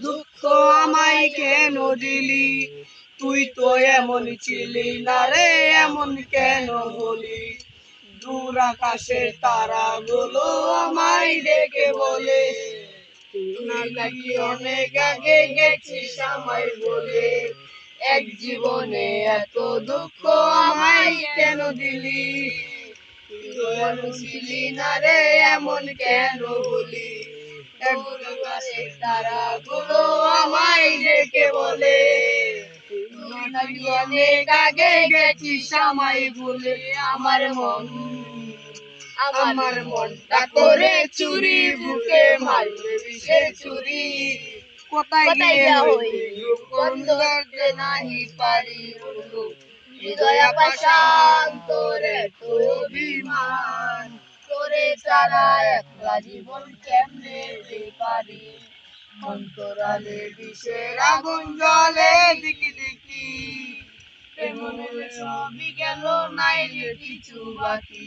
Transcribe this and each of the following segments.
দুঃখ আমায় কেন দিলি, তুই তো এমন ছিলি না রে, এমন কেন হলি। দূর আকাশের তারাগুলো আমায় ডেকে বলে, তুই নাকি অনেক আগে গেছিস আমায় বলে। এক জীবনে এত দুঃখ আমায় কেন দিলি, তুই তো এমন ছিলি না রে, এমন কেন হলি। দূর আকাশের তারাগুলো আমায় ডেকে বলে, তুই নাকি অনেক আগে গেছিস আমায় ভুলে। আমার মনটা করে চুরি, বুকে মারলে বিষের ছুরি। কোথায় গিয়ে হইলি রূপবন্ধ করতে নাহি পারি বন্ধু, হৃদয় পাষাণ তোরে তো অভিমান। তোরে ছাড়া একলা জীবন কেমনে পারি, অন্তরালে বিষের আগুন জ্বলে দিকি দিকি। এমন সবই গেল নাই রে কিছু বাকি,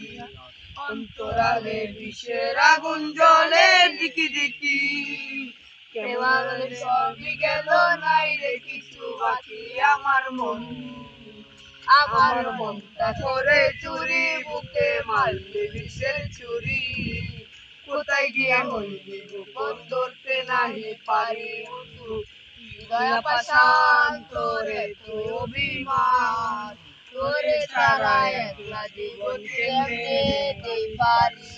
অন্তরালে বিষের আগুন জ্বলে দিকি দিকি। কেমন সবই গেল নাই রে কিছু বাকি, আমার মনটা করে চুরি, বুকে মারলে বিষের ছুরি। কোথায় গিয়া হইলি গোপন ধরতে নাহি পারি বন্ধু, হৃদয় পাষাণ তোরে তো অভিমান। তোরে ছাড়া একলা জীবন কেমনে পারি।